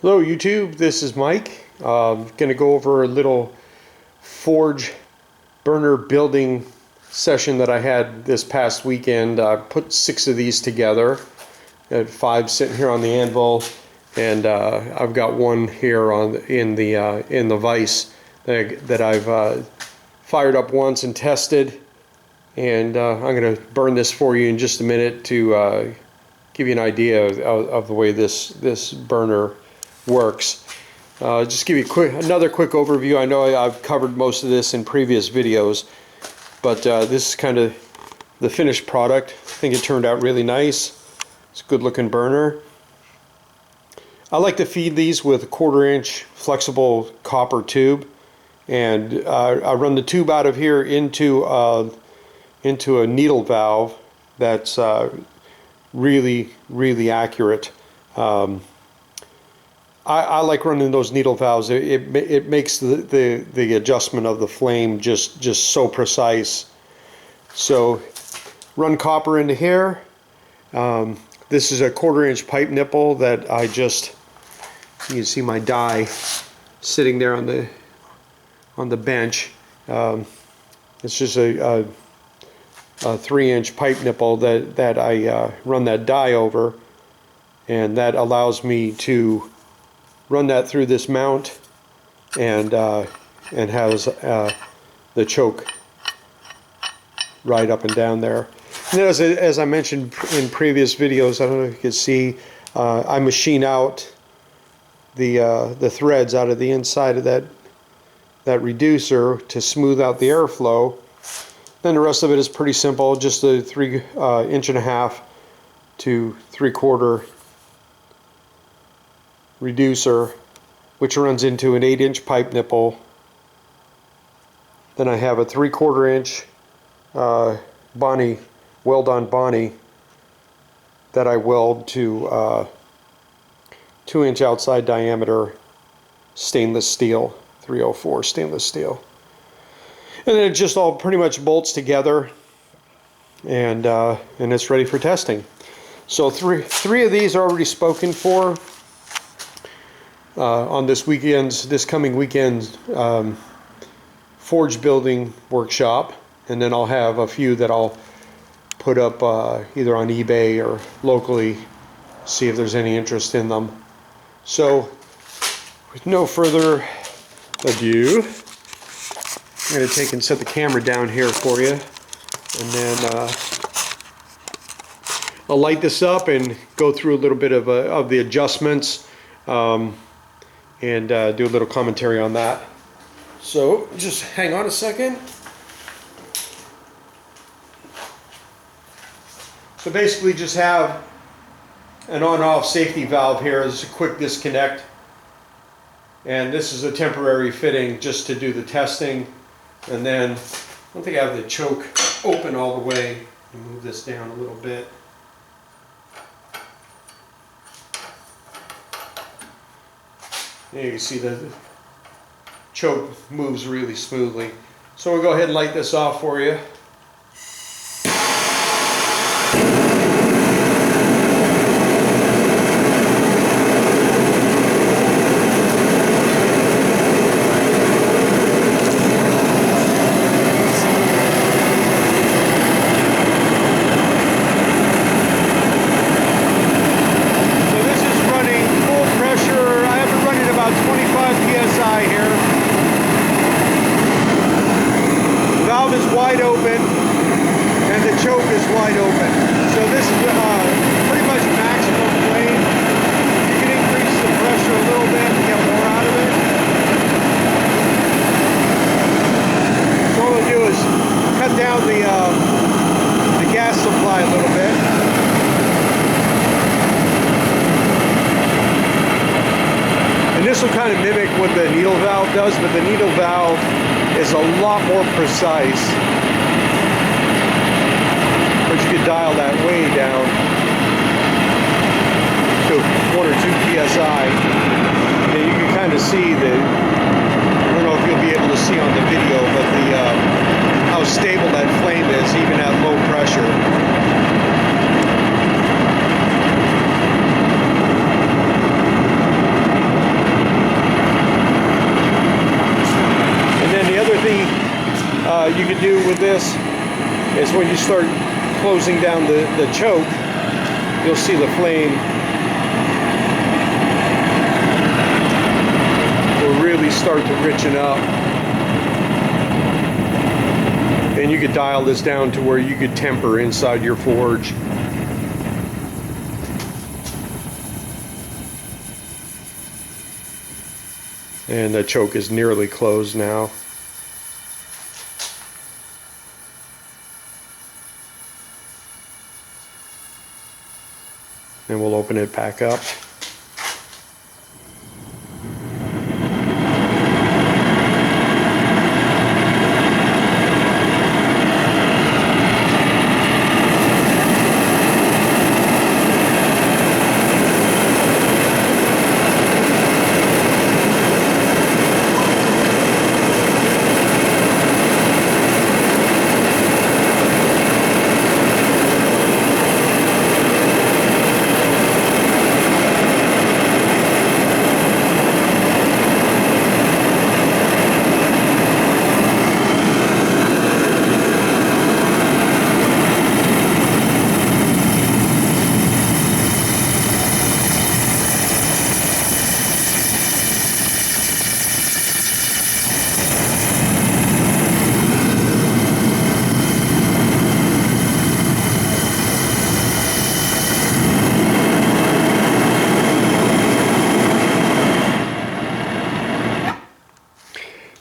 Hello YouTube, this is Mike. Going to go over a little forge burner building session that I had this past weekend. I put 6 of these together. I had 5 sitting here on the anvil, and I've got one here in the vise that I've fired up once and tested. And I'm going to burn this for you in just a minute to give you an idea of the way this burner works. Just give you another quick overview. I know I've covered most of this in previous videos, but this is kind of the finished product. I think it turned out really nice. It's a good looking burner. I like to feed these with a 1/4 inch flexible copper tube, and I run the tube out of here into a needle valve that's really accurate. I like running those needle valves. It makes the adjustment of the flame just so precise. So run copper into here. This is a 1/4 inch pipe nipple that you can see my die sitting there on the bench. It's just a 3 inch pipe nipple that I run that die over, and that allows me to run that through this mount and has the choke right up and down there. And as I mentioned in previous videos, I don't know if you can see, I machine out the threads out of the inside of that reducer to smooth out the airflow. Then the rest of it is pretty simple, just a 3.5 inch to 3/4 reducer, which runs into an 8 inch pipe nipple. Then I have a 3/4 inch Bonnie, weld-on Bonnie, that I weld to 2 inch outside diameter stainless steel, 304 stainless steel. And then it just all pretty much bolts together, and it's ready for testing. So three of these are already spoken for on this coming weekend's forge building workshop, and then I'll have a few that I'll put up either on eBay or locally, see if there's any interest in them. So with no further ado, I'm going to take and set the camera down here for you, and then I'll light this up and go through a little bit of the adjustments, and do a little commentary on that. So just hang on a second. So basically just have an on-off safety valve here. This is a quick disconnect, and this is a temporary fitting just to do the testing. And then I don't think I have the choke open all the way. Let me move this down a little bit. There you can see the choke moves really smoothly. So we'll go ahead and light this off for you. Wide open, and the choke is wide open. So this is pretty much maximum flame. You can increase the pressure a little bit and get more out of it. So what we'll do is cut down the gas supply a little bit. And this will kind of mimic what the needle valve does, but the needle valve is a lot more precise. But you can dial that way down to 1 or 2 psi. And you can kind of see I don't know if you'll be able to see on the video, but how stable that flame is even at low pressure. you could do with this is when you start closing down the choke, you'll see the flame will really start to richen up. And you could dial this down to where you could temper inside your forge. And the choke is nearly closed now. And we'll open it back up.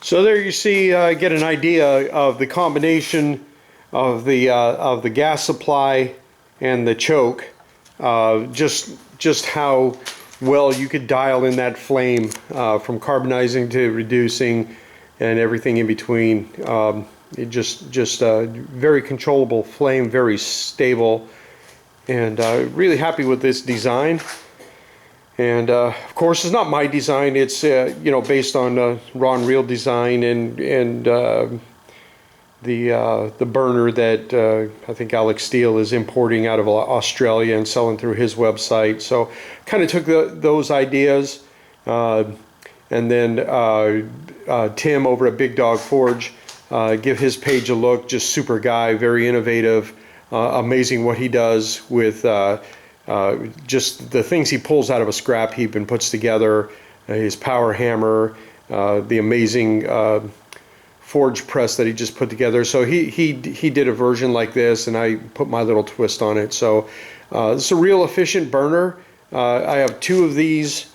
So there you see, get an idea of the combination of the gas supply and the choke. Just how well you could dial in that flame from carbonizing to reducing and everything in between. It just a very controllable flame, very stable, and really happy with this design. And of course, it's not my design. It's based on Ron Real design and the burner that I think Alex Steele is importing out of Australia and selling through his website. So kind of took those ideas, and then Tim over at Big Dog Forge, give his page a look. Just super guy, very innovative, amazing what he does with. Just the things he pulls out of a scrap heap and puts together, his power hammer, the amazing forge press that he just put together. So he did a version like this, and I put my little twist on it. So it's a real efficient burner. I have two of these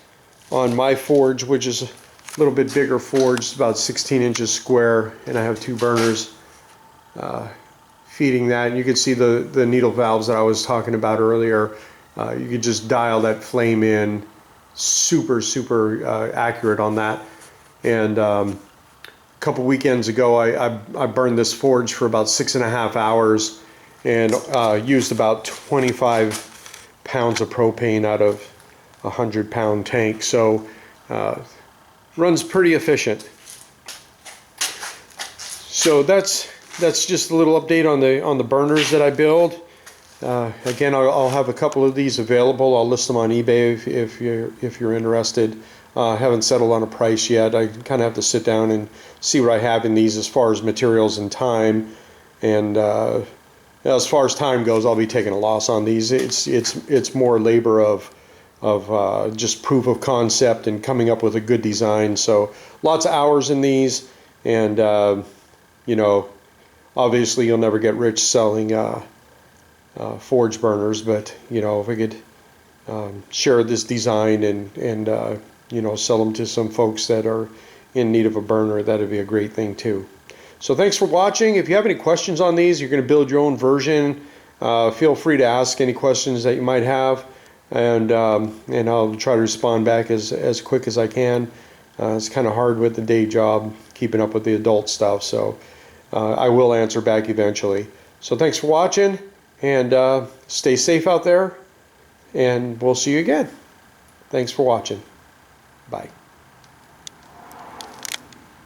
on my forge, which is a little bit bigger forge, it's about 16 inches square, and I have two burners feeding that. And you can see the needle valves that I was talking about earlier. You could just dial that flame in, super accurate on that. And a couple weekends ago, I burned this forge for about 6.5 hours and used about 25 pounds of propane out of a 100-pound tank. So runs pretty efficient. So that's just a little update on the burners that I build. Again, I'll have a couple of these available. I'll list them on eBay if you're interested. Haven't settled on a price yet. I kind of have to sit down and see what I have in these as far as materials and time. And as far as time goes, I'll be taking a loss on these. It's more labor of just proof of concept and coming up with a good design. So lots of hours in these, and obviously you'll never get rich selling forge burners, but if I could share this design and sell them to some folks that are in need of a burner, that'd be a great thing too. So thanks for watching. If you have any questions on these, you're going to build your own version, feel free to ask any questions that you might have, and I'll try to respond back as quick as I can. It's kind of hard with the day job keeping up with the adult stuff, so I will answer back eventually. So thanks for watching. And stay safe out there, and we'll see you again. Thanks for watching. Bye.